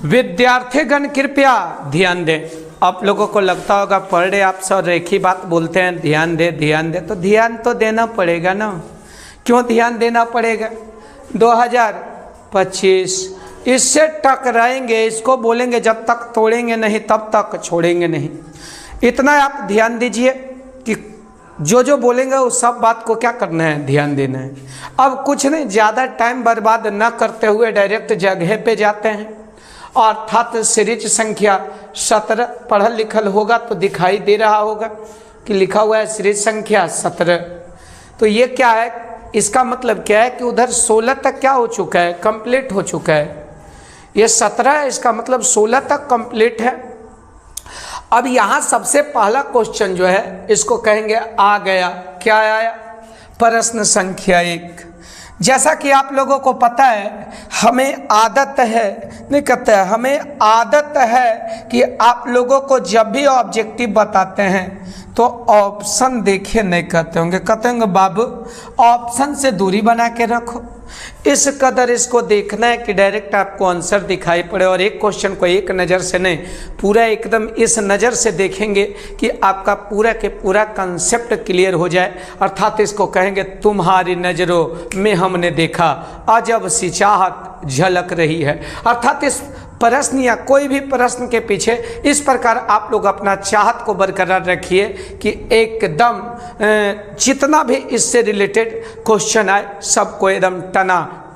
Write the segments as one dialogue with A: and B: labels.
A: विद्यार्थीगण कृपया ध्यान दें। आप लोगों को लगता होगा पर डे आप सब एक ही बात बोलते हैं, ध्यान दे, तो ध्यान तो देना पड़ेगा ना। क्यों ध्यान देना पड़ेगा? 2025 इससे टकराएंगे, इसको बोलेंगे जब तक तोड़ेंगे नहीं तब तक छोड़ेंगे नहीं। इतना आप ध्यान दीजिए कि जो बोलेंगे उस सब बात को क्या करना है, ध्यान देना है। अब कुछ नहीं, ज़्यादा टाइम बर्बाद न करते हुए डायरेक्ट जगह पे जाते हैं। अर्थात सीरीज संख्या 17 पढ़ल लिखल होगा तो दिखाई दे रहा होगा कि लिखा हुआ है सीरीज संख्या 17। तो ये क्या है, इसका मतलब क्या है कि उधर 16 तक क्या हो चुका है, कंप्लीट हो चुका है। ये 17 है, इसका मतलब 16 तक कंप्लीट है। अब यहाँ सबसे पहला क्वेश्चन जो है इसको कहेंगे आ गया। क्या आया? प्रश्न संख्या 1। जैसा कि आप लोगों को पता है, हमें आदत है, नहीं कहते हैं, हमें आदत है कि आप लोगों को जब भी ऑब्जेक्टिव बताते हैं तो ऑप्शन देखे नहीं कहते होंगे, कहते होंगे बाबू ऑप्शन से दूरी बना के रखो। इस कदर इसको देखना है कि डायरेक्ट आपको आंसर दिखाई पड़े, और एक क्वेश्चन को एक नज़र से नहीं, पूरा एकदम इस नज़र से देखेंगे कि आपका पूरा के पूरा कंसेप्ट क्लियर हो जाए। अर्थात इसको कहेंगे तुम्हारी नज़रों में हमने देखा अजब सी चाहत झलक रही है। अर्थात इस प्रश्न या कोई भी प्रश्न के पीछे इस प्रकार आप लोग अपना चाहत को बरकरार रखिए कि एकदम जितना भी इससे रिलेटेड क्वेश्चन आए सबको एकदम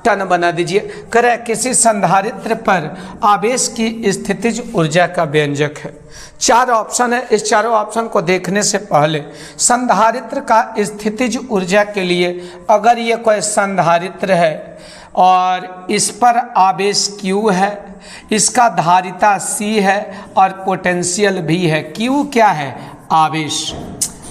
A: टन बना दीजिए। करे किसी संधारित्र पर आवेश की स्थितिज ऊर्जा का व्यंजक है। 4 ऑप्शन है। इस चारों ऑप्शन को देखने से पहले संधारित्र का स्थितिज ऊर्जा के लिए, अगर ये कोई संधारित्र है और इस पर आवेश Q है, इसका धारिता C है और पोटेंशियल भी है। Q क्या है? आवेश।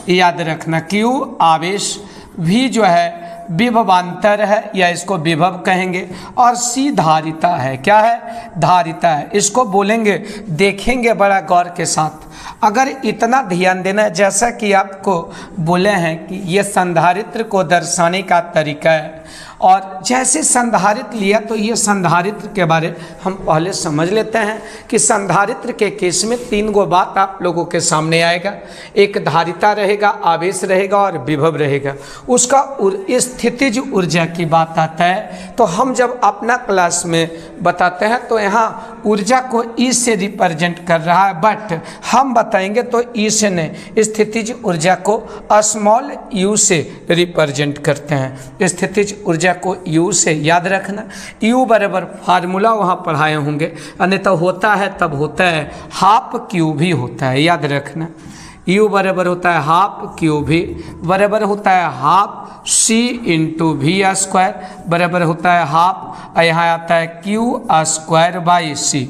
A: याद रखना, Q आवेश, V जो है विभवांतर है या इसको विभव कहेंगे, और C धारिता है। क्या है? धारिता है। इसको बोलेंगे, देखेंगे बड़ा गौर के साथ। अगर इतना ध्यान देना है, जैसा कि आपको बोले हैं कि ये संधारित्र को दर्शाने का तरीका है, और जैसे संधारित्र लिया तो ये संधारित्र के बारे हम पहले समझ लेते हैं कि संधारित्र के केस में 3 गो बात आप लोगों के सामने आएगा। एक धारिता रहेगा, आवेश रहेगा और विभव रहेगा। उसका स्थितिज ऊर्जा की बात आता है तो हम जब अपना क्लास में बताते हैं तो यहाँ ऊर्जा को ई से रिप्रेजेंट कर रहा है, बट हम बताएंगे तो ई से नहीं, स्थितिज ऊर्जा को स्मॉल यू से रिप्रेजेंट करते हैं। स्थितिज ऊर्जा को U से, याद रखना U बराबर फार्मूला वहाँ पढ़ाए होंगे, अन्यथा होता है तब होता है हाफ Q भी होता है। याद रखना U बराबर होता है हाफ Q भी बराबर होता है half C into V square बराबर होता है हाफ, यहाँ आता है Q स्क्वायर बाई C।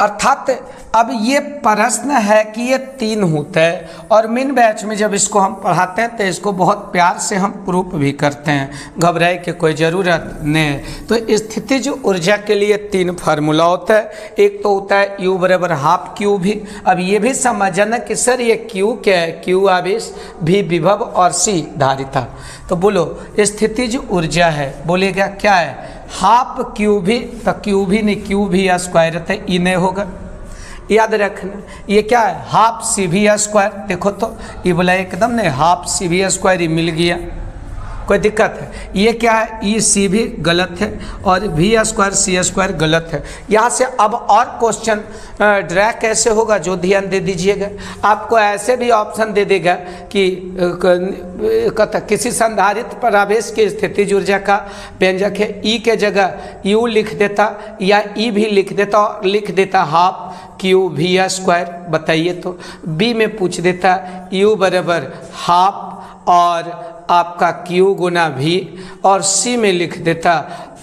A: अर्थात अब ये प्रश्न है कि ये 3 होता है, और मेन बैच में जब इसको हम पढ़ाते हैं तो इसको बहुत प्यार से हम प्रूफ भी करते हैं, घबराए की कोई ज़रूरत नहीं। तो स्थितिज ऊर्जा के लिए 3 फार्मूला होता है। एक तो होता है U बराबर हाफ Q भी। अब ये भी समझना कि सर ये Q क्या है? Q आवेश, V विभव और C धारिता। तो बोलो स्थितिज ऊर्जा है, बोलेगा क्या है? हाफ Q भी, तो Q भी नहीं, Q भी स्क्वायर रहता है, ई नहीं होगा। याद रखना ये क्या है? हाफ C भी स्क्वायर। देखो तो ये बोला एकदम नहीं, हाफ C भी स्क्वायर ही मिल गया, कोई दिक्कत है? ये क्या है? ई C भी गलत है और V स्क्वायर C स्क्वायर गलत है। यहाँ से अब और क्वेश्चन ड्रा कैसे होगा, जो ध्यान दे दीजिएगा। आपको ऐसे भी ऑप्शन दे देगा कि किसी संधारित्र पर आवेश की स्थितिज ऊर्जा का व्यंजक है, ई के जगह U लिख देता या ई भी लिख देता और लिख देता हाफ Q V स्क्वायर। बताइए तो बी में पूछ देता U बराबर हाफ और आपका Q गुना V, और C में लिख देता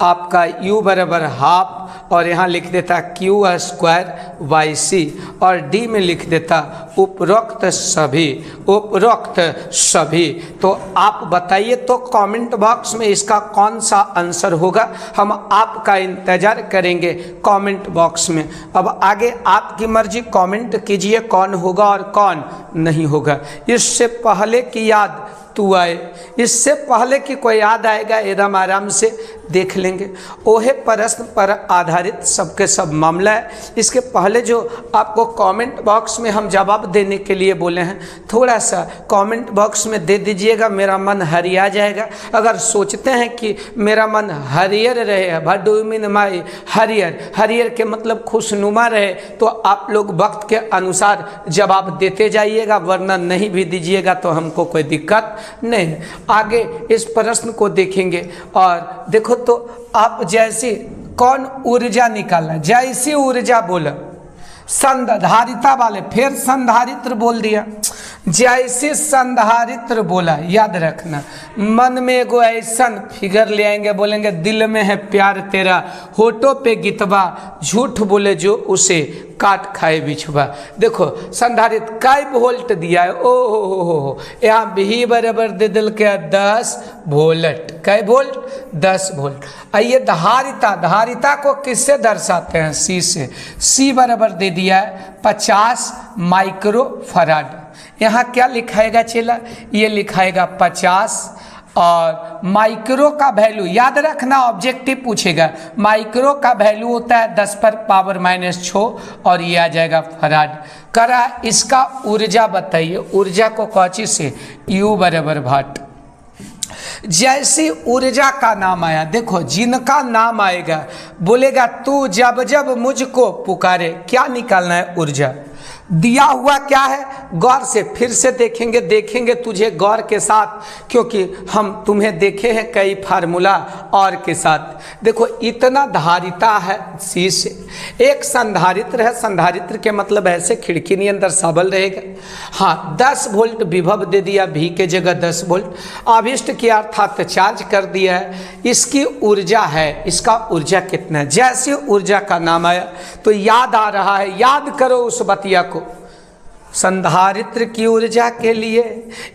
A: आपका U बराबर हाफ और यहाँ लिख देता Q स्क्वायर बाई C, और D में लिख देता उपरोक्त सभी। तो आप बताइए तो कमेंट बॉक्स में इसका कौन सा आंसर होगा, हम आपका इंतजार करेंगे कमेंट बॉक्स में। अब आगे आपकी मर्जी, कमेंट कीजिए कौन होगा और कौन नहीं होगा। इससे पहले की याद तू आए। इससे पहले कि कोई याद आएगा एकदम आराम से देख लेंगे। ओहे प्रश्न पर आधारित सबके सब मामला है। इसके पहले जो आपको कमेंट बॉक्स में हम जवाब देने के लिए बोले हैं, थोड़ा सा कमेंट बॉक्स में दे दीजिएगा, मेरा मन हरिया जाएगा। अगर सोचते हैं कि मेरा मन हरियर रहे, what do you mean my हरियर, हरियर के मतलब खुशनुमा रहे, तो आप लोग वक्त के अनुसार जवाब देते जाइएगा, वरना नहीं भी दीजिएगा तो हमको कोई दिक्कत नहीं। आगे इस प्रश्न को देखेंगे और देखो तो आप जैसी कौन ऊर्जा निकालना, जैसी ऊर्जा बोला संधारिता वाले, फिर संधारित्र बोल दिया, जैसे संधारित्र बोला, याद रखना। मन में एगो ऐसा फिगर ले आएंगे, बोलेंगे दिल में है प्यार तेरा, होठों पे गितवा, झूठ बोले जो उसे काट खाए बिछवा। देखो संधारित कै वोल्ट दिया है, ओ हो, यहाँ भी बराबर दे दिल के 10 वोल्ट, कै वोल्ट 10 वोल्ट। आइए धारिता, धारिता को किससे दर्शाते हैं, सी से, सी बराबर दे दिया है 50 माइक्रो फराड। यहाँ क्या लिखाएगा चेला, ये लिखाएगा 50 और माइक्रो का वैल्यू याद रखना, ऑब्जेक्टिव पूछेगा, माइक्रो का वैल्यू होता है 10 पर पावर -6 और ये आ जाएगा फराड। करा इसका ऊर्जा बताइए, ऊर्जा को कौची से, U बराबर वाट। जैसी ऊर्जा का नाम आया, देखो जिनका नाम आएगा बोलेगा तू जब जब मुझको पुकारे, क्या निकालना है, ऊर्जा। दिया हुआ क्या है, गौर से फिर से देखेंगे तुझे गौर के साथ, क्योंकि हम तुम्हें देखे हैं कई फार्मूला और के साथ। देखो इतना धारिता है सी से, एक संधारित्र है, संधारित्र के मतलब ऐसे खिड़की नहीं अंदर सबल रहेगा। हाँ 10 वोल्ट विभव दे दिया, भी के जगह 10 वोल्ट आविष्ट किया अर्थात चार्ज कर दिया है। इसकी ऊर्जा है, इसका ऊर्जा कितना है, जैसे ऊर्जा का नाम आया तो याद आ रहा है, याद करो उस बतिया को। संधारित्र की ऊर्जा के लिए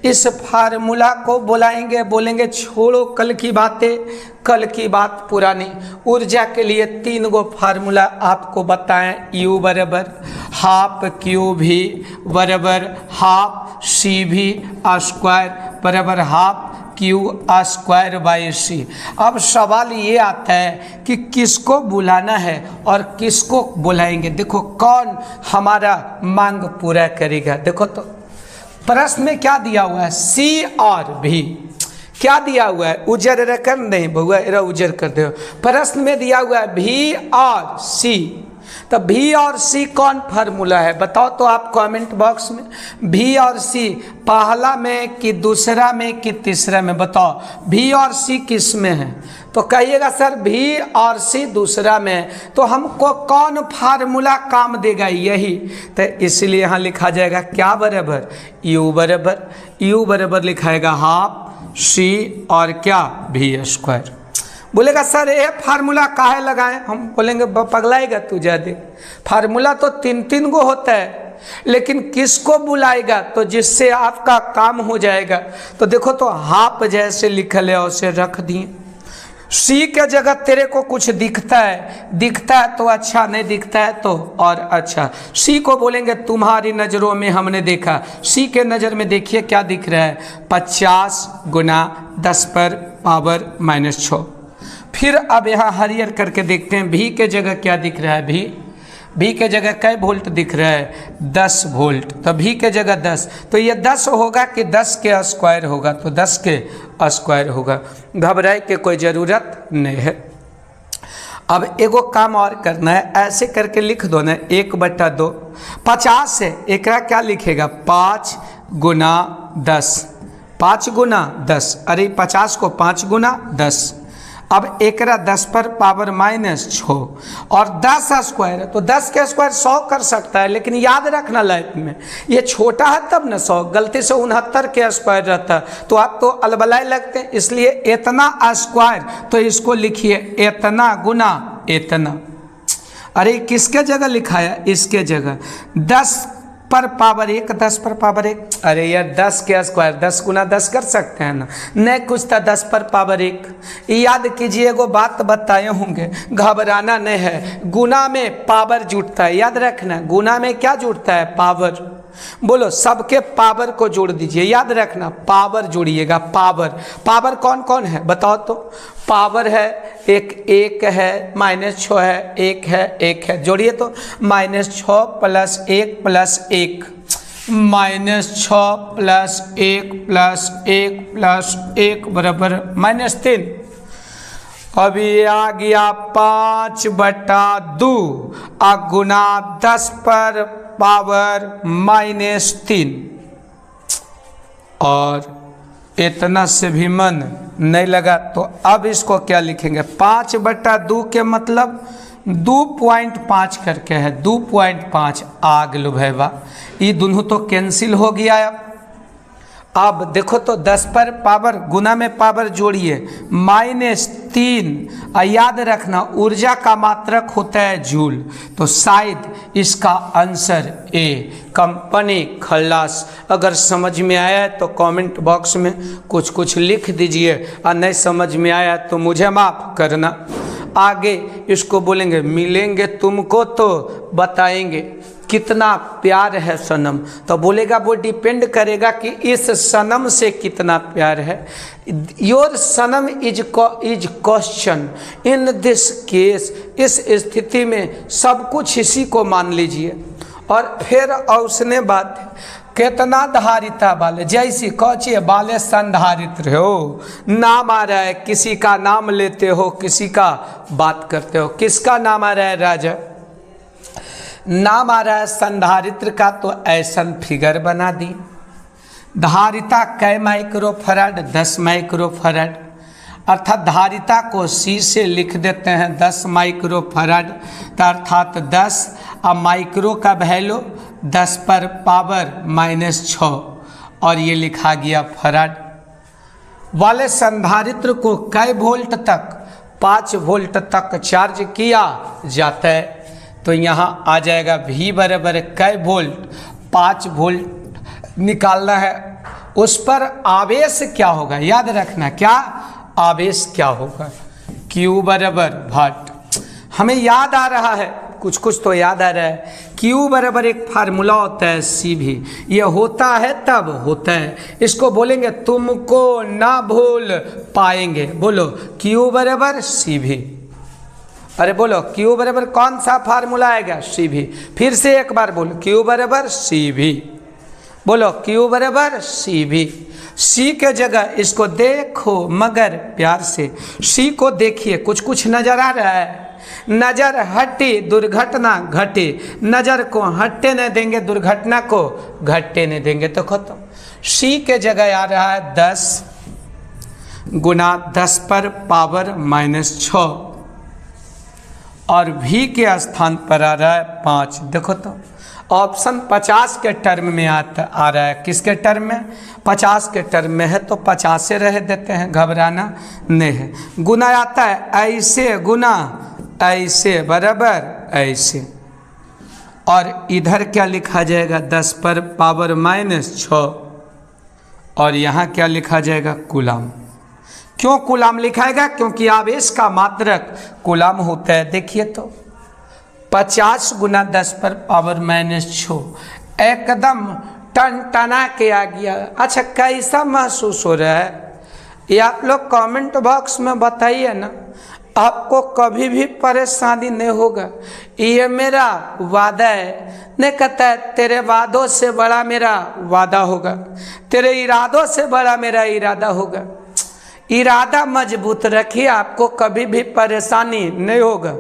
A: इस फार्मूला को बुलाएंगे, बोलेंगे छोड़ो कल की बातें, कल की बात पुरानी। ऊर्जा के लिए 3 गो फार्मूला आपको बताएं, U बराबर हाफ क्यू भी बराबर हाफ सी भी स्क्वायर बराबर हाफ Q²/C। अब सवाल ये आता है कि किसको बुलाना है और किसको बुलाएंगे। देखो कौन हमारा मांग पूरा करेगा। देखो तो प्रश्न में क्या दिया हुआ है, C और V। क्या दिया हुआ है, उजर रकर नहीं बहुआ, एरा उजर कर दो। प्रश्न में दिया हुआ है V और C, तो V और C कौन फार्मूला है बताओ तो आप कमेंट बॉक्स में। V और C पहला में कि दूसरा में कि तीसरा में, बताओ V और C किस में है, तो कहिएगा सर V और C दूसरा में है। तो हमको कौन फार्मूला काम देगा, यही, तो इसलिए यहाँ लिखा जाएगा क्या बराबर, U बराबर लिखाएगा हाफ C और क्या V²। बोलेगा सर ये फार्मूला काहे लगाएं, हम बोलेंगे पगलाएगा तू ज्यादा, फार्मूला तो 3 गो होता है, लेकिन किसको बुलाएगा तो जिससे आपका काम हो जाएगा। तो देखो तो हाफ जैसे लिखल है उसे रख दिए। सी के जगह तेरे को कुछ दिखता है तो अच्छा, नहीं दिखता है तो और अच्छा। सी को बोलेंगे तुम्हारी नज़रों में हमने देखा, सी के नज़र में देखिए क्या दिख रहा है, 50 गुना 10 पर पावर -6। फिर अब यहाँ हरियर करके देखते हैं, भी के जगह क्या दिख रहा है, भी के जगह कै वोल्ट दिख रहा है, 10 वोल्ट। तो भी के जगह 10, तो ये 10 होगा कि 10 के स्क्वायर होगा, तो 10 के स्क्वायर होगा। घबराए के कोई ज़रूरत नहीं है। अब एगो काम और करना है, ऐसे करके लिख दो ना, 1/2 50 है, एक क्या लिखेगा 5 गुना 10, 5 गुना 10, अरे 50 को 5 गुना 10। अब एक 10 पर पावर -6 और 10 स्क्वायर है, तो 10 के स्क्वायर 100 कर सकता है, लेकिन याद रखना लाइफ में ये छोटा है तब ना 100, गलती से 69 के स्क्वायर रहता है तो आप तो अलबलाए लगते हैं, इसलिए इतना स्क्वायर, तो इसको लिखिए इतना गुना इतना। अरे किसके जगह लिखाया, इसके जगह 10 पर पावर 1, 10 पर पावर 1, अरे यार 10 के स्क्वायर 10 गुना 10 कर सकते हैं ना, नहीं कुछ था 10 पर पावर 1। याद कीजिए एगो बात बताए होंगे, घबराना नहीं है, गुना में पावर जुटता है, याद रखना गुना में क्या जुटता है, पावर। बोलो सबके पावर को जोड़ दीजिए, याद रखना पावर जोड़िएगा। पावर, पावर कौन कौन है बताओ तो। पावर है एक है, -6 है, एक है, जोड़िए तो। -6 + 1 + 1, -6 + 1 + 1 + 1 बराबर -3। अब ये आ गया 5/2 गुना 10 पर पावर -3। और इतना से भी मन नहीं लगा तो अब इसको क्या लिखेंगे, 5/2 के मतलब 2.5 करके है, 2.5 आ गलो भैया, ये दोनों तो कैंसिल हो गया। अब देखो तो 10 पर पावर गुना में पावर जोड़िए -3। याद रखना ऊर्जा का मात्रक होता है जूल, तो शायद इसका आंसर ए कंपनी खल्लास। अगर समझ में आया तो कमेंट बॉक्स में कुछ लिख दीजिए, और नहीं समझ में आया तो मुझे माफ़ करना। आगे इसको बोलेंगे मिलेंगे तुमको तो बताएंगे कितना प्यार है सनम, तो बोलेगा वो डिपेंड करेगा कि इस सनम से कितना प्यार है। Your Sanam is question in this case, इस स्थिति में सब कुछ इसी को मान लीजिए। और फिर उसने बात कितना धारिता बाले, जैसी कौची बाले संधारित रहे हो, नाम आ रहा है, किसी का नाम लेते हो, किसी का बात करते हो। किसका नाम आ रहा है राजा, नाम आ रहा है संधारित्र का, तो ऐसा फिगर बना दी। धारिता कै माइक्रोफैराड, 10 माइक्रोफैराड, अर्थात धारिता को C से लिख देते हैं 10 माइक्रोफैराड, अर्थात 10 और माइक्रो का वैल्यू 10 पर पावर -6, और ये लिखा गया फैराड। वाले संधारित्र को कै वोल्ट तक, 5 वोल्ट तक चार्ज किया जाता है, तो यहाँ आ जाएगा V बराबर कै वोल्ट, 5 वोल्ट निकालना है। उस पर आवेश क्या होगा, याद रखना क्या आवेश क्या होगा, Q बराबर वाट। हमें याद आ रहा है, कुछ तो याद आ रहा है। Q बराबर एक फार्मूला होता है CV, ये होता है तब होता है, इसको बोलेंगे तुमको ना भूल पाएंगे। बोलो Q बराबर CV, अरे बोलो Q बराबर कौन सा फार्मूला आएगा, CV। फिर से एक बार बोलो Q बराबर CV, बोलो Q बराबर CV। C के जगह इसको देखो मगर प्यार से, C को देखिए, कुछ नजर आ रहा है, नजर हटी दुर्घटना घटी, नजर को हटने नहीं देंगे, दुर्घटना को घटने नहीं देंगे, तो खत्म। C के जगह आ रहा है 10 गुना 10 पर पावर -6, और V के स्थान पर आ रहा है 5। देखो तो ऑप्शन 50 के टर्म में आ रहा है, किसके टर्म में, 50 के टर्म में है, तो 50 से रह देते हैं, घबराना नहीं है। गुना आता है ऐसे, गुना ऐसे बराबर ऐसे, और इधर क्या लिखा जाएगा 10 पर पावर -6, और यहाँ क्या लिखा जाएगा कूलाम। क्यों कूलाम लिखाएगा, क्योंकि आवेश का मात्रक कूलाम होता है। देखिए तो 50 गुना 10 पर पावर -6 एकदम टन-टना के आ गया। अच्छा कैसा महसूस हो रहा है ये आप लोग कमेंट बॉक्स में बताइए ना, आपको कभी भी परेशानी नहीं होगा। ये मेरा वादा है, नहीं कहता है तेरे वादों से बड़ा मेरा वादा होगा, तेरे इरादों से बड़ा मेरा इरादा होगा। इरादा मजबूत रखिए, आपको कभी भी परेशानी नहीं होगा।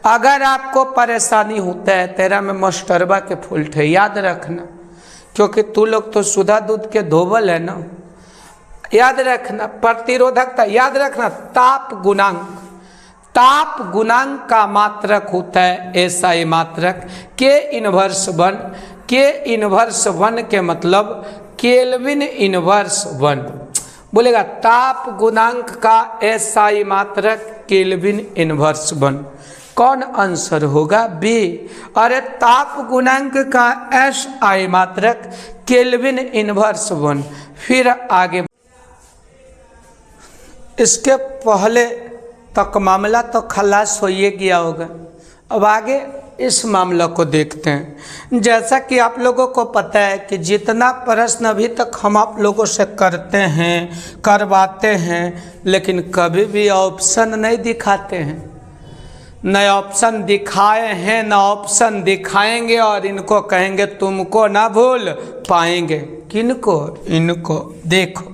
A: अगर आपको परेशानी होता है तेरा में मस्टरबा के फुल्ट है, याद रखना, क्योंकि तू लोग तो सुधा दूध के धोबल है ना। याद रखना प्रतिरोधकता, याद रखना ताप गुणांक, ताप गुणांक का मात्रक होता है SI मात्रक K−1, K−1 के मतलब केल्विन इनवर्स 1। बोलेगा ताप गुणांक का SI मात्रक केल्विन इनवर्स 1। कौन आंसर होगा बी। अरे ताप गुणांक का SI मात्रक केल्विन इनवर्स 1। फिर आगे, इसके पहले तक मामला तो खलास हो गया होगा। अब आगे इस मामला को देखते हैं। जैसा कि आप लोगों को पता है कि जितना प्रश्न अभी तक हम आप लोगों से करते हैं, करवाते हैं, लेकिन कभी भी ऑप्शन नहीं दिखाते हैं। न ऑप्शन दिखाए हैं, न ऑप्शन दिखाएंगे, और इनको कहेंगे तुमको ना भूल पाएंगे। किनको? इनको। देखो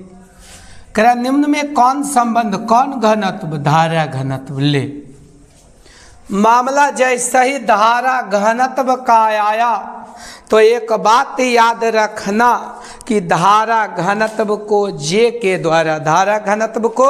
A: कह निम्न में कौन संबंध, कौन घनत्व? धारा घनत्व। ले मामला जैसा ही धारा घनत्व का आया तो एक बात याद रखना कि धारा घनत्व को जे के द्वारा, धारा घनत्व को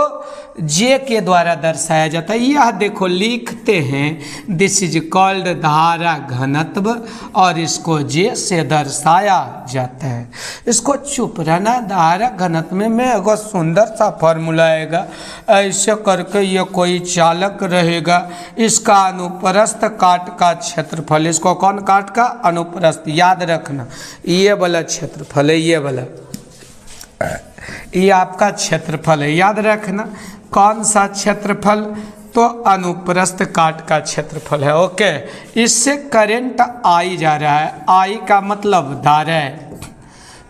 A: जे के द्वारा दर्शाया जाता है। यह देखो लिखते हैं दिस इज कॉल्ड धारा घनत्व, और इसको जे से दर्शाया जाता है। इसको चुप रहना। धारा घनत्व में एगो सुंदर सा फॉर्मूला आएगा, ऐसे करके ये कोई चालक रहेगा, इसका अनुप्रस्थ काट का क्षेत्रफल। इसको कौन काट का? अनुप्रस्थ। याद रखना ये वाला क्षेत्रफल है, ये वाला, ये आपका क्षेत्रफल है। याद रखना कौन सा क्षेत्रफल? तो अनुप्रस्थ काट का क्षेत्रफल है। ओके, इससे करंट आई जा रहा है। आई का मतलब धारा है,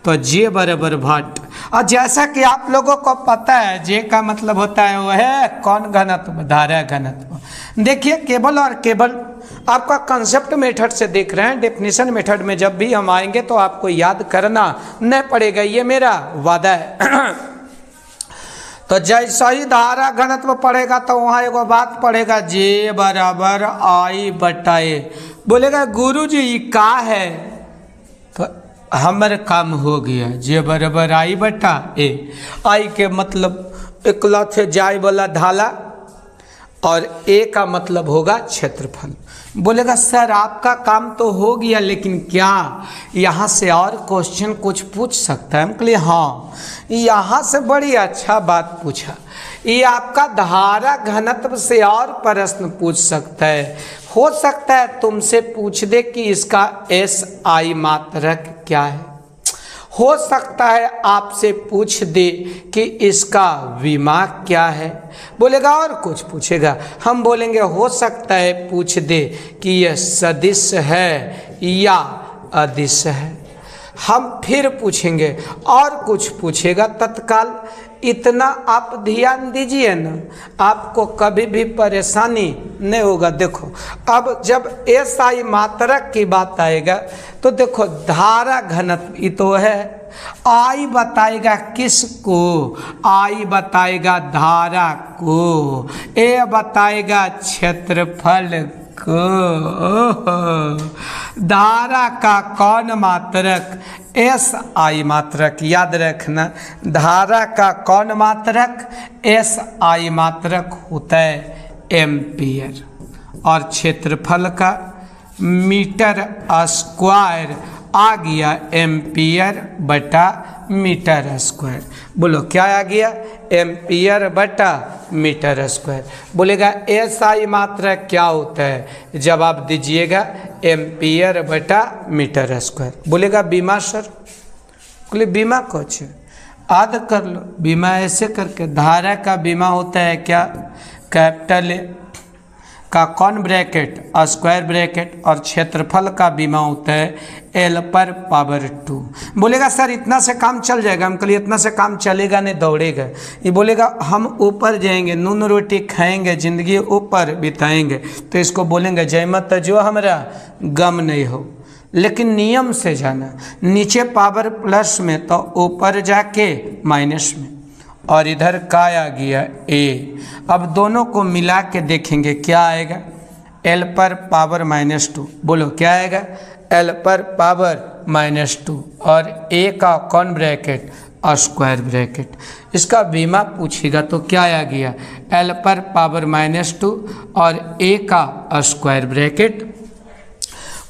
A: तो जे बराबर भाट। और जैसा कि आप लोगों को पता है जे का मतलब होता है वो है कौन घनत्व? धारा घनत्व। देखिए केवल और केवल आपका कंसेप्ट मेथड से देख रहे हैं। डेफिनेशन मेथड में जब भी हम आएंगे तो आपको याद करना नहीं पड़ेगा, ये मेरा वादा है। तो जैसा ही धारा घनत्व पढ़ेगा तो वहाँ एगो बात पढ़ेगा, जे बराबर आई बटा ए। बोलेगा गुरुजी ये का है? तो हमारे काम हो गया, जे बराबर आई बटा ए। आई के मतलब एकला थे जाए वाला ढाला, और ए का मतलब होगा क्षेत्रफल। बोलेगा सर आपका काम तो हो गया, लेकिन क्या यहाँ से और क्वेश्चन कुछ पूछ सकता है? हम कहे हाँ, यहाँ से बड़ी अच्छा बात पूछा। ये आपका धारा घनत्व से और प्रश्न पूछ सकता है। हो सकता है तुमसे पूछ दे कि इसका एस आई मात्रक क्या है। हो सकता है आपसे पूछ दे कि इसका विमाक क्या है। बोलेगा और कुछ पूछेगा, हम बोलेंगे हो सकता है पूछ दे कि यह सदिश है या अदिश है। हम फिर पूछेंगे और कुछ पूछेगा तत्काल। इतना आप ध्यान दीजिए ना, आपको कभी भी परेशानी नहीं होगा। देखो अब जब एस आई मात्रक की बात आएगा तो देखो धारा घनत्व ये तो है, आई बताएगा किसको? आई बताएगा धारा को, ए बताएगा क्षेत्रफल को। धारा का कौन मात्रक? एस आई मात्रक। याद रखना धारा का कौन मात्रक? एस आई मात्रक होता है एम्पियर, और क्षेत्रफल का मीटर स्क्वायर आ गया एम्पियर बटा मीटर स्क्वायर। बोलो क्या आ गया? एम्पियर बटा मीटर स्क्वायर। बोलेगा एस आई मात्रक क्या होता है? जवाब दीजिएगा एम्पियर बटा मीटर स्क्वायर। बोलेगा बीमा सर? बोले बीमा कुछ याद कर लो। बीमा ऐसे करके धारा का बीमा होता है क्या? कैपिटल ए का कौन ब्रैकेट स्क्वायर ब्रैकेट, और क्षेत्रफल का बीमा होता है एल पर पावर 2। बोलेगा सर इतना से काम चल जाएगा? हम कहिए इतना से काम चलेगा नहीं, दौड़ेगा। ये बोलेगा हम ऊपर जाएंगे, नून रोटी खाएंगे, ज़िंदगी ऊपर बिताएंगे। तो इसको बोलेंगे जय मत जो हमारा गम नहीं हो, लेकिन नियम से जाना। नीचे पावर प्लस में तो ऊपर जाके माइनस में, और इधर का आ गया ए। अब दोनों को मिला के देखेंगे क्या आएगा? एल पर पावर -2। बोलो क्या आएगा? एल पर पावर -2, और ए का कौन ब्रैकेट? Square bracket. इसका बीमा पूछेगा तो क्या आ गया? एल पर पावर -2 और ए का स्क्वायर ब्रैकेट।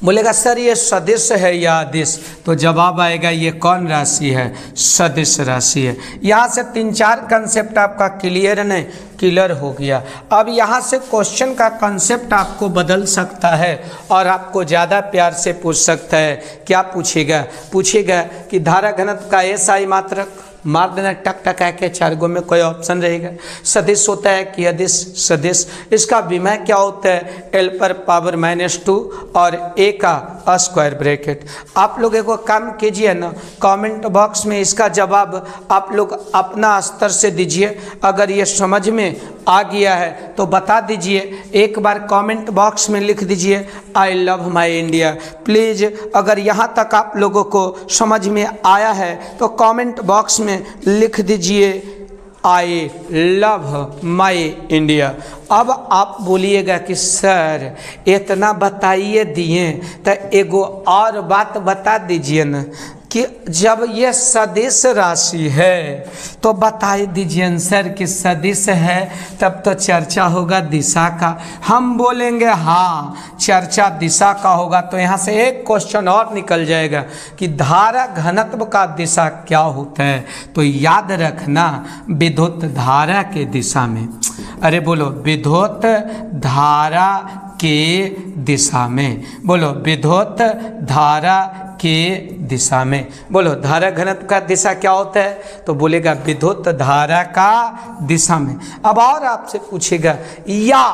A: बोलेगा सर ये सदिश है या अदिश? तो जवाब आएगा ये कौन राशि है? सदिश राशि है। यहाँ से 3-4 कंसेप्ट आपका क्लियर हो गया। अब यहाँ से क्वेश्चन का कंसेप्ट आपको बदल सकता है और आपको ज़्यादा प्यार से पूछ सकता है। क्या पूछेगा? पूछेगा कि धारा घनत्व का एस आई मात्रक मार देना टक टक के, 4 गो में कोई ऑप्शन रहेगा। सदिश होता है कि अदिश, सदिश। इसका विमय क्या होता है? l पर पावर -2 और a का स्क्वायर ब्रैकेट। आप लोग एक काम कीजिए ना, कमेंट बॉक्स में इसका जवाब आप लोग अपना स्तर से दीजिए। अगर ये समझ में आ गया है तो बता दीजिए, एक बार कमेंट बॉक्स में लिख दीजिए I love my India please. अगर यहाँ तक आप लोगों को समझ में आया है तो कमेंट बॉक्स में लिख दीजिए आई लव माई इंडिया। अब आप बोलिएगा कि सर इतना बताइए दिए तो एगो और बात बता दीजिए न कि जब ये सदिश राशि है तो बता दीजिए सर कि सदिश है तब तो चर्चा होगा दिशा का। हम बोलेंगे हाँ चर्चा दिशा का होगा तो यहाँ से एक क्वेश्चन और निकल जाएगा कि धारा घनत्व का दिशा क्या होता है। तो याद रखना विद्युत धारा के दिशा में, अरे बोलो विद्युत धारा के दिशा में, बोलो विद्युत धारा के दिशा में। बोलो धारा घनत्व का दिशा क्या होता है? तो बोलेगा विद्युत धारा का दिशा में। अब और आपसे पूछेगा या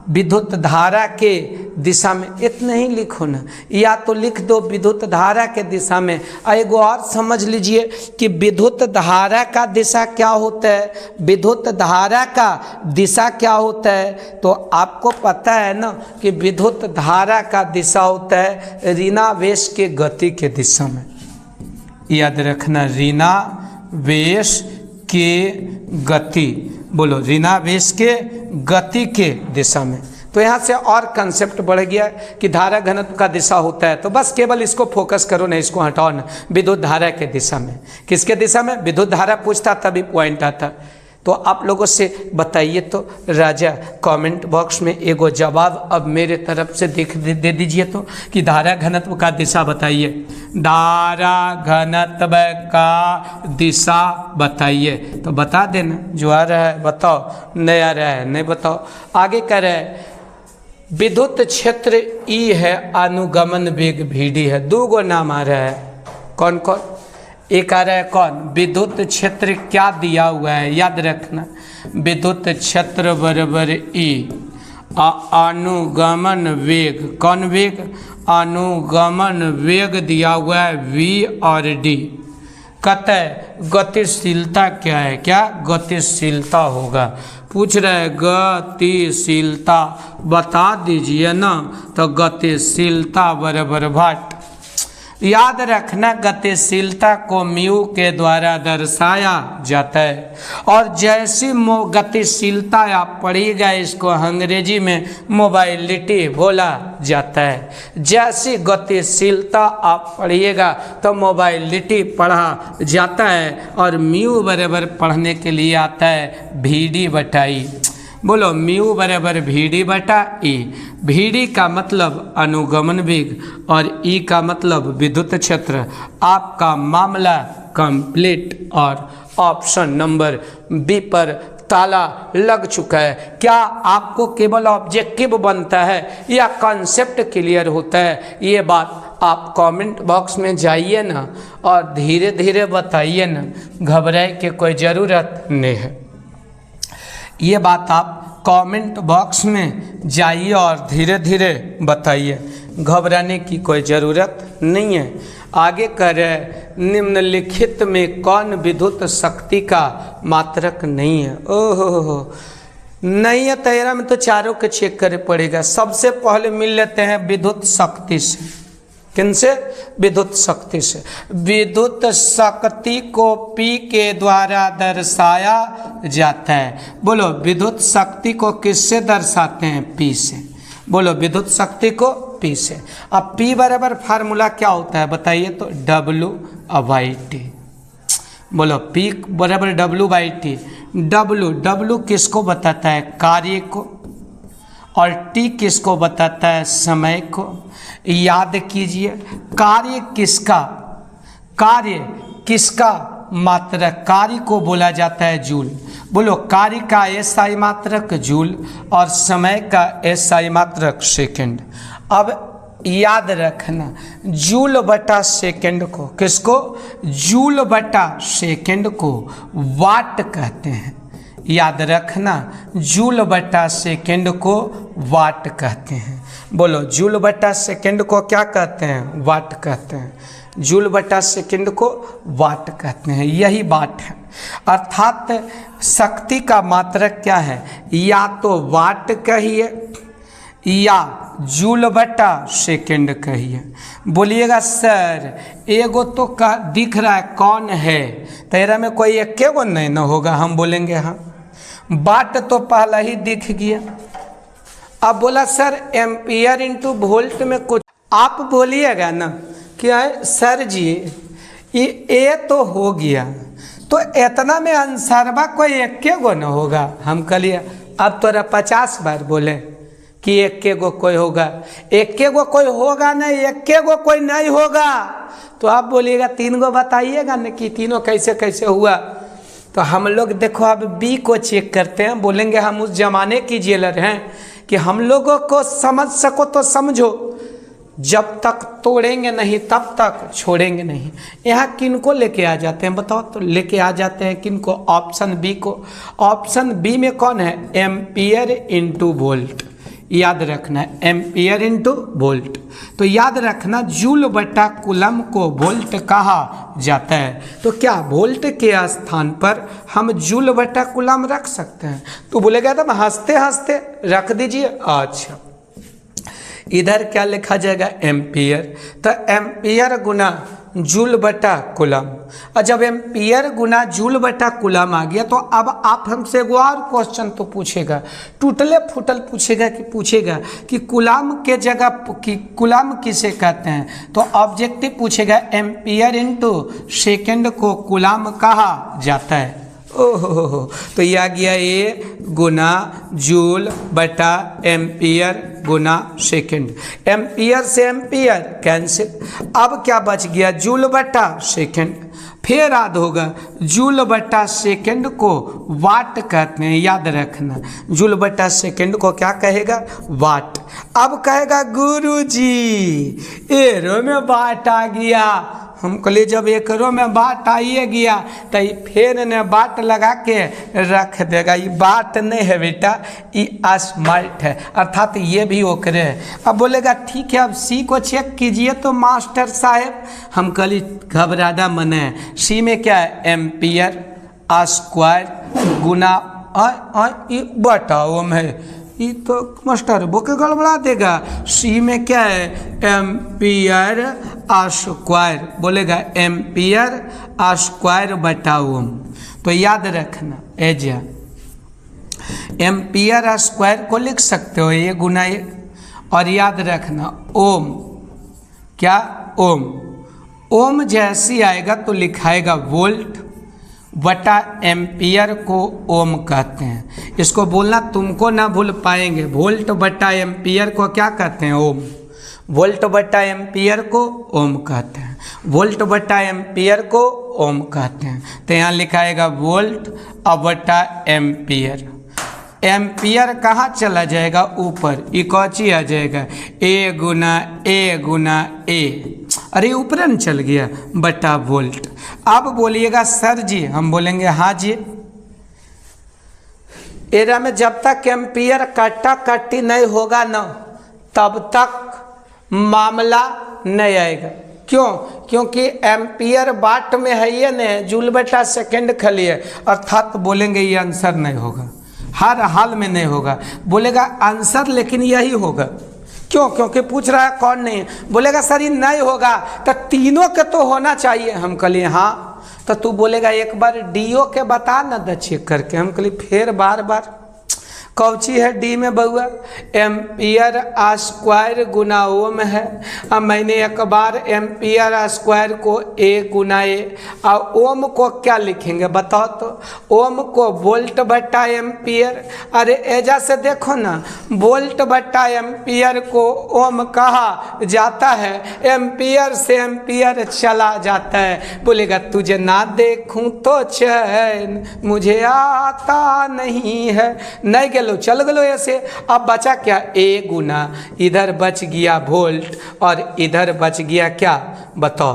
A: विद्युत धारा के दिशा में, इतना ही लिखो ना, या तो लिख दो विद्युत धारा के दिशा में। एगो और समझ लीजिए कि विद्युत धारा का दिशा क्या होता है, विद्युत धारा का दिशा क्या होता है। तो आपको पता है ना कि विद्युत धारा का दिशा होता है ऋणावेश के गति के दिशा में। याद रखना ऋणावेश के गति, बोलो ऋणावेश के गति के दिशा में। तो यहाँ से और कंसेप्ट बढ़ गया कि धारा घनत्व का दिशा होता है। तो बस केवल इसको फोकस करो ना, इसको हटाओ ना, विद्युत धारा के दिशा में। किसके दिशा में? विद्युत धारा पूछता तभी पॉइंट आता। तो आप लोगों से बताइए तो राजा कमेंट बॉक्स में एगो जवाब अब मेरे तरफ से दे दीजिए तो कि धारा घनत्व का दिशा बताइए। धारा घनत्व का दिशा बताइए। तो बता देना, जो आ रहा है बताओ, नहीं आ रहा है नहीं बताओ। आगे कह रहे हैं विद्युत क्षेत्र E है, अनुगमन वेग VD है। 2 गो नाम आ रहा है, कौन कौन? एक आ रहा है कौन? विद्युत क्षेत्र क्या दिया हुआ है, याद रखना विद्युत क्षेत्र बराबर E, अनुगमन वेग, कौन वेग? अनुगमन वेग दिया हुआ है V और D। कतः गतिशीलता क्या है? क्या गतिशीलता होगा? पूछ रहे हैं गतिशीलता बता दीजिए ना। तो गतिशीलता बराबर भाट। याद रखना गतिशीलता को म्यू के द्वारा दर्शाया जाता है। और जैसी गतिशीलता आप पढ़िएगा इसको अंग्रेजी में मोबाइलिटी बोला जाता है। जैसी गतिशीलता आप पढ़िएगा तो मोबाइलिटी पढ़ा जाता है। और म्यू बराबर पढ़ने के लिए आता है VD बटा E। बोलो म्यू बराबर VD बटा E। VD का मतलब अनुगमन वेग और E का मतलब विद्युत क्षेत्र। आपका मामला कंप्लीट और ऑप्शन नंबर B पर ताला लग चुका है। क्या आपको केवल ऑब्जेक्टिव बनता है या कॉन्सेप्ट क्लियर होता है? ये बात आप कमेंट बॉक्स में जाइए ना और धीरे धीरे बताइए ना, घबराए की कोई ज़रूरत नहीं है। ये बात आप कमेंट बॉक्स में जाइए और धीरे धीरे बताइए, घबराने की कोई ज़रूरत नहीं है। आगे कह रहे निम्नलिखित में कौन विद्युत शक्ति का मात्रक नहीं है? ओहो नहीं है, तेरा में तो चारों के चेक करे पड़ेगा। सबसे पहले मिल लेते हैं विद्युत शक्ति से। किनसे? विद्युत शक्ति से। विद्युत शक्ति को P के द्वारा दर्शाया जाता है। बोलो विद्युत शक्ति को किससे दर्शाते हैं? P से। बोलो विद्युत शक्ति को P से। अब P बराबर फार्मूला क्या होता है बताइए तो? W/T। बोलो P बराबर W/T। W किसको बताता है? कार्य को। और T किसको बताता है? समय को। याद कीजिए कार्य किसका मात्रक? कार्य को बोला जाता है जूल। बोलो कार्य का SI मात्रक जूल और समय का SI मात्रक सेकंड। अब याद रखना जूल बटा सेकंड को, किसको? जूल बटा सेकंड को वाट कहते हैं। याद रखना जूल बटा सेकंड को वाट कहते हैं। बोलो, जूल बटा सेकंड को क्या कहते हैं? वाट कहते हैं। जूल बटा सेकंड को वाट कहते हैं, यही बात है। अर्थात शक्ति का मात्रक क्या है? या तो वाट कहिए या जूल बटा सेकंड कहिए। बोलिएगा सर एगो तो दिख रहा है, कौन है? तेरा में कोई एक गो नहीं ना होगा। हम बोलेंगे हाँ, वाट तो पहला ही दिख गया। अब बोला सर एम्पियर इंटू वोल्ट में कुछ, आप बोलिएगा ना क्या है सर जी ये तो हो गया, तो इतना में आंसरवा कोई एक गो न होगा। हम कहिए अब तोरा 50 बार बोले कि एक गो कोई होगा, एक गो कोई होगा नहीं, एक गो कोई नहीं होगा। तो आप बोलिएगा 3 गो बताइएगा न कि तीनों कैसे कैसे हुआ। तो हम लोग देखो अब बी को चेक करते हैं। बोलेंगे हम उस जमाने की जेलर हैं कि हम लोगों को समझ सको तो समझो, जब तक तोड़ेंगे नहीं तब तक छोड़ेंगे नहीं। यहाँ किन को लेके आ जाते हैं बताओ? तो लेके आ जाते हैं किन को? ऑप्शन बी को। ऑप्शन बी में कौन है? Ampere into volt. याद रखना है एम्पियर इंटू वोल्ट। तो याद रखना जूल बटा कूलम को वोल्ट कहा जाता है। तो क्या वोल्ट के स्थान पर हम जूल बटा कूलम रख सकते हैं? तो बोलेगा एकदम हंसते हंसते रख दीजिए। अच्छा, इधर क्या लिखा जाएगा? एम्पियर। तो एम्पियर गुना जूल बटा कूलम। और जब एम्पियर गुना जूल बटा कूलम आ गया तो अब आप हमसे एक और क्वेश्चन तो पूछेगा, टूटले फूटल पूछेगा कि कूलम के जगह कि कूलम किसे कहते हैं? तो ऑब्जेक्टिव पूछेगा एम्पियर इंटू सेकेंड को कूलम कहा जाता है। ओहो, तो यह आ गया ए गुना जूल बटा एम्पियर गुना सेकंड। एम्पियर से एम्पियर कैंसिल। अब क्या बच गया? जूल बटा सेकंड। फिर याद होगा जूल बटा सेकंड को वाट कहते हैं। याद रखना जूल बटा सेकंड को क्या कहेगा? वाट। अब कहेगा गुरुजी एरो में वाट आ गया। हम कहले जब एक रो में बाट आइए गया तो फिर ने बाट लगा के रख देगा। ये बाट नहीं है बेटा, ये स्मार्ट है, अर्थात ये भी ओकरे है। अब बोलेगा ठीक है अब सी को चेक कीजिए तो मास्टर साहब। हम कहली घबरादा मने, सी में क्या है? एम्पियर स्क्वायर गुना बटा ओम है। ये तो मास्टर बोके गड़बड़ा देगा। सी में क्या है? Ampere square. बोलेगा एम्पियर स्क्वायर बटा ओम। तो याद रखना एजा एम्पियर स्क्वायर को लिख सकते हो ये गुना ये। और याद रखना ओम क्या? ओम। ओम जैसी आएगा तो लिखाएगा वोल्ट बटा एम्पियर को ओम कहते हैं। इसको बोलना तुमको ना भूल पाएंगे। वोल्ट बटा एम्पियर को क्या कहते हैं? ओम। वोल्ट बटा एम्पियर को ओम कहते हैं। वोल्ट बटा एम्पियर को ओम कहते हैं। तो यहाँ लिखाएगा वोल्ट अब बटा एम्पियर। एम्पियर कहाँ चला जाएगा? ऊपर। इकोची आ जाएगा ए गुना ए। अरे ऊपर न चल गया बटा वोल्ट। अब बोलिएगा सर जी, हम बोलेंगे हाँ जी। एरा में जब तक एम्पियर कट्टा कट्टी नहीं होगा ना तब तक मामला नहीं आएगा। क्यों? क्योंकि एम्पियर वाट में है ये नहीं, जूल बटा सेकंड खाली है, अर्थात बोलेंगे ये आंसर नहीं होगा, हर हाल में नहीं होगा। बोलेगा आंसर लेकिन यही होगा। क्यों? क्योंकि पूछ रहा है कौन नहीं है। बोलेगा सर ये नहीं होगा तो तीनों के तो होना चाहिए। हम कहलिए हाँ। तो तू बोलेगा एक बार डीओ के बता ना द चेक करके। हम कहलिए फिर बार बार कौची है डी में बउआ? एम्पियर स्क्वायर गुना ओम है। अब मैंने एक बार एम्पियर स्क्वायर को ए गुना ए और ओम को क्या लिखेंगे बताओ तो? ओम को वोल्ट बटा एम्पियर। अरे एजा से देखो ना, वोल्ट बटा एम्पियर को ओम कहा जाता है, एम्पियर से एम्पियर चला जाता है। बोलेगा तुझे ना देखूं तो चैन मुझे आता नहीं है। नहीं चल गलो ऐसे। अब बचा क्या, ए गुना, इधर बच गया वोल्ट और इधर बच गया क्या, बताओ,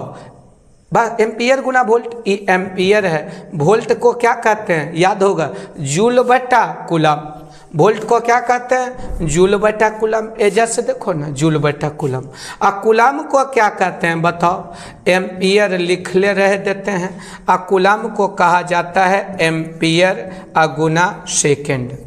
A: बस एम्पियर गुना वोल्ट, ये एम्पियर है। वोल्ट को क्या कहते हैं, याद होगा, जूल बटा कूलम। वोल्ट को क्या कहते हैं, जूल बटा कूलम। एजा से देखो ना, जूल बटा कूलम। और कूलम को क्या कहते हैं बताओ, एम्पियर लिख ले रह देते हैं। और कूलम को कहा जाता है एम्पियर गुना सेकेंड।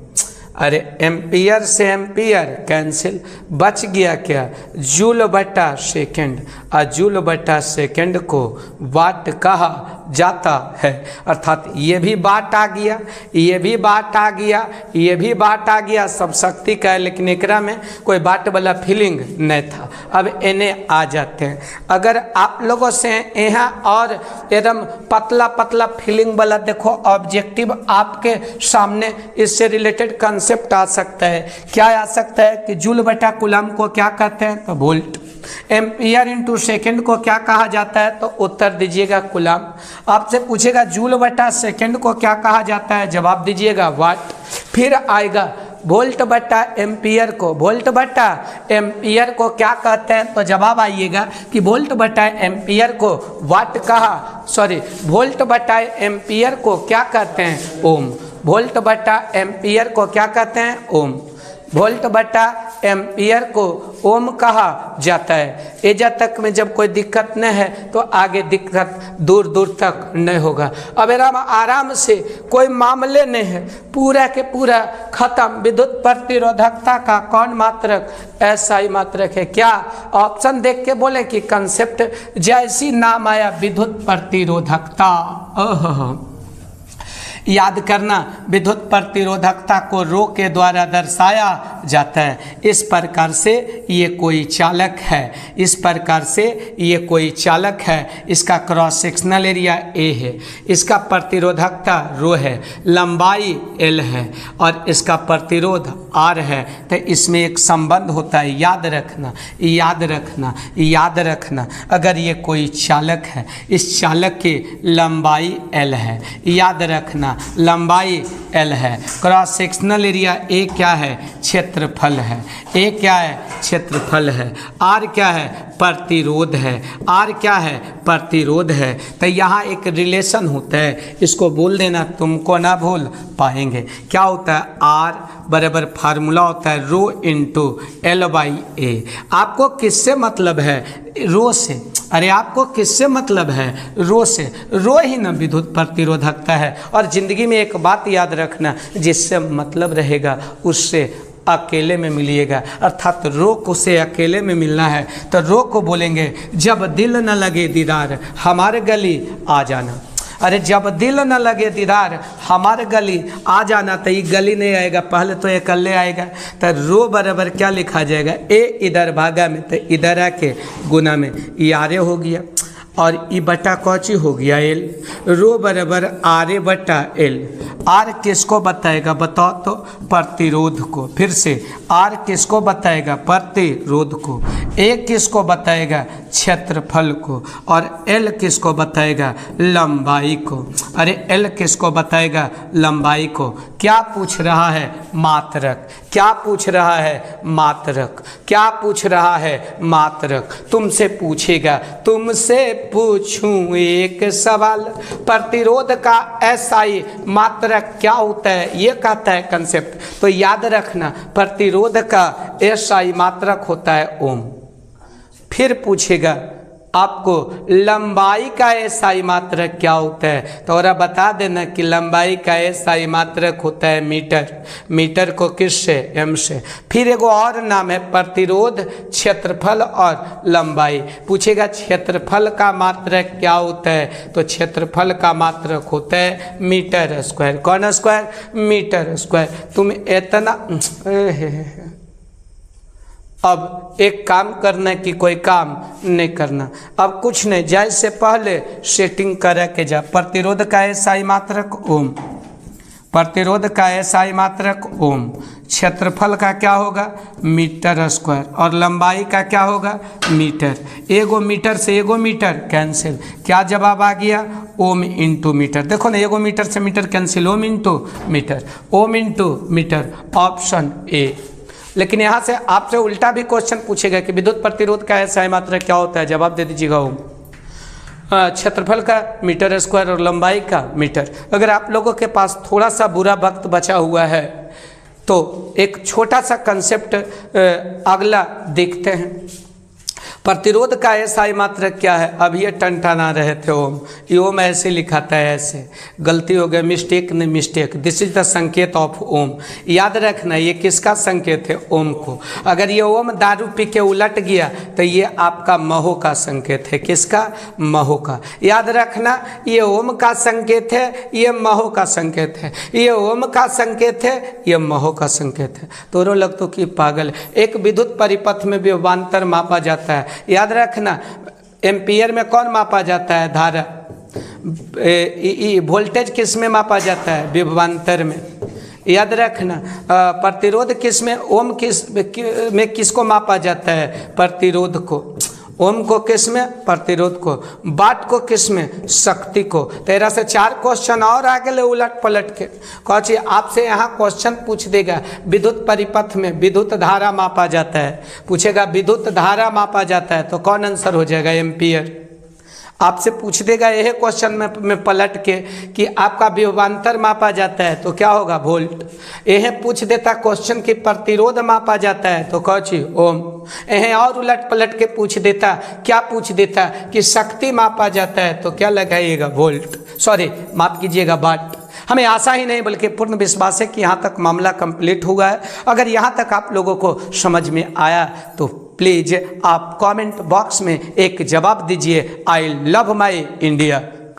A: अरे एम्पियर से एम्पियर कैंसिल, बच गया क्या, जूल बटा सेकेंड। और जूल बटा सेकेंड को वाट कहा जाता है। अर्थात ये भी वाट आ गया, ये भी वाट आ गया, ये भी वाट आ गया, सब शक्ति का है। लेकिन एकरा में कोई वाट वाला फीलिंग नहीं था। अब इन्हें आ जाते हैं। अगर आप लोगों से यहाँ और एकदम पतला पतला फीलिंग वाला देखो ऑब्जेक्टिव आपके सामने, इससे रिलेटेड कंसेप्ट आ सकता है। क्या आ सकता है कि जूल बटा कूलम को क्या कहते हैं, तो वोल्ट। एम्पियर इंटू सेकेंड को क्या कहा जाता है, तो उत्तर दीजिएगा कूलम। आपसे पूछेगा जूल बटा सेकेंड को क्या कहा जाता है, जवाब दीजिएगा वाट। फिर आएगा वोल्ट बटा एम्पियर को, वोल्ट बटा एम्पियर को क्या कहते हैं, तो जवाब आइएगा कि वोल्ट बटा एम्पियर को वाट कहा, सॉरी, वोल्ट बटा एम्पियर को क्या कहते हैं, ओम। वोल्ट बटा एम्पियर को क्या कहते हैं, ओम। वोल्ट बटा एम्पियर को ओम कहा जाता है। एजा तक में जब कोई दिक्कत नहीं है तो आगे दिक्कत दूर दूर तक नहीं होगा। अब आराम से कोई मामले नहीं है, पूरा के पूरा खत्म। विद्युत प्रतिरोधकता का कौन मात्रक, एसआई मात्रक है। क्या ऑप्शन देख के बोले कि कंसेप्ट जैसी नाम आया विद्युत प्रतिरोधकता। याद करना, विद्युत प्रतिरोधकता को रो के द्वारा दर्शाया जाता है। इस प्रकार से ये कोई चालक है, इस प्रकार से ये कोई चालक है। इसका क्रॉस सेक्शनल एरिया ए है, इसका प्रतिरोधकता रो है, लंबाई एल है और इसका प्रतिरोध आर है। तो इसमें एक संबंध होता है, याद रखना, याद रखना, याद रखना। अगर ये कोई चालक है, इस चालक की लंबाई एल है, याद रखना, लंबाई एल है। क्रॉस सेक्शनल एरिया ए क्या है, क्षेत्रफल है। ए क्या है, क्षेत्रफल है। आर क्या है, प्रतिरोध है। आर क्या है, प्रतिरोध है। तो यहाँ एक रिलेशन होता है, इसको बोल देना, तुमको ना भूल पाएंगे। क्या होता है, आर बराबर फार्मूला होता है रो इंटू एल बाई ए। आपको किससे मतलब है, रो से। अरे आपको किससे मतलब है, रो से। रो ही ना विद्युत प्रतिरोधकता है। और ज़िंदगी में एक बात याद रखना, जिससे मतलब रहेगा उससे अकेले में मिलिएगा। अर्थात रो को से अकेले में मिलना है तो रो को बोलेंगे जब दिल न लगे दीदार हमारे गली आ जाना। अरे जब दिल न लगे दीदार हमारे गली आ जाना, तो ये गली नहीं आएगा, पहले तो अकेले आएगा। तो रो बराबर क्या लिखा जाएगा, ए इधर भागा में, तो इधर आके गुना में ये आरे हो गया और ई बटा कौची हो गया एल। रो बराबर आर बटा एल। आर किसको बताएगा बताओ तो, प्रतिरोध को। फिर से आर किसको बताएगा, प्रतिरोध को। ए किसको बताएगा, क्षेत्रफल को। और एल किसको बताएगा, लंबाई को। अरे एल किसको बताएगा, लंबाई को। क्या पूछ रहा है, मात्रक। क्या पूछ रहा है, मात्रक। क्या पूछ रहा है, मात्रक। तुमसे पूछेगा, तुमसे पूछूं एक सवाल, प्रतिरोध का एसआई मात्रक क्या होता है, ये कहता है कंसेप्ट। तो याद रखना, प्रतिरोध का एसआई मात्रक होता है ओम। फिर पूछेगा आपको लंबाई का एसआई मात्रक क्या होता है, तो और बता देना कि लंबाई का एसआई मात्रक होता है मीटर। मीटर को किससे, एम से। फिर एगो और नाम है प्रतिरोध, क्षेत्रफल और लंबाई। पूछेगा क्षेत्रफल का मात्रक क्या होता है, तो क्षेत्रफल का मात्रक होता है मीटर स्क्वायर। कौन स्क्वायर, मीटर स्क्वायर। तुम इतना अब एक काम करना है कि कोई काम नहीं करना। अब कुछ नहीं, जाए से पहले सेटिंग करा के जा। प्रतिरोध का एसआई मात्रक ओम, प्रतिरोध का एसआई मात्रक ओम, क्षेत्रफल का क्या होगा मीटर स्क्वायर, और लंबाई का क्या होगा मीटर। एगो मीटर से एगो मीटर कैंसिल, क्या जवाब आ गया ओम इंटू मीटर। देखो ना एगो मीटर से metre cancel, ohm into metre, ohm into metre, option A. लेकिन यहाँ से आपसे उल्टा भी क्वेश्चन पूछेगा कि विद्युत प्रतिरोध का एसआई मात्रक क्या होता है, जवाब दे दीजिएगा ओम। क्षेत्रफल का मीटर स्क्वायर और लंबाई का मीटर। अगर आप लोगों के पास थोड़ा सा बुरा वक्त बचा हुआ है तो एक छोटा सा कंसेप्ट अगला देखते हैं। प्रतिरोध का एसआई मात्रक क्या है, अब ये टनटना रहे थे ओम, ये ओम ऐसे लिखा था, ऐसे गलती हो गया, मिस्टेक नहीं मिस्टेक, दिस इज द संकेत ऑफ ओम। याद रखना ये किसका संकेत है ओम को। अगर ये ओम दारू पी के उलट गया तो ये आपका महो का संकेत है, किसका महो का। याद रखना ये ओम का संकेत है, ये महो का संकेत है, ये ओम का संकेत है, ये महो का संकेत है। दोनों लोग तो कि पागल। एक विद्युत परिपथ में विभवांतर मापा जाता है, याद रखना एम्पियर में कौन मापा जाता है धारा, वोल्टेज किस में मापा जाता है विभवांतर में। याद रखना प्रतिरोध किस में, ओम किस में किसको मापा जाता है प्रतिरोध को, ओम को किस में प्रतिरोध को, वाट को किस में शक्ति को। 13 से 4 क्वेश्चन और आ गए उलट पलट के। कौची आपसे यहाँ क्वेश्चन पूछ देगा विद्युत परिपथ में विद्युत धारा मापा जाता है, पूछेगा विद्युत धारा मापा जाता है तो कौन आंसर हो जाएगा एम्पियर। आपसे पूछ देगा यह क्वेश्चन में पलट के कि आपका विभवांतर मापा जाता है तो क्या होगा वोल्ट। यह पूछ देता क्वेश्चन कि प्रतिरोध मापा जाता है तो कौची ओम। यह और उलट पलट के पूछ देता, क्या पूछ देता कि शक्ति मापा जाता है तो क्या लगाइएगा वोल्ट, सॉरी माफ कीजिएगा वाट। हमें आशा ही नहीं बल्कि पूर्ण विश्वास है कि यहाँ तक मामला कंप्लीट हुआ है। अगर यहाँ तक आप लोगों को समझ में आया तो प्लीज़ आप कमेंट बॉक्स में एक जवाब दीजिए, आई लव माई इंडिया।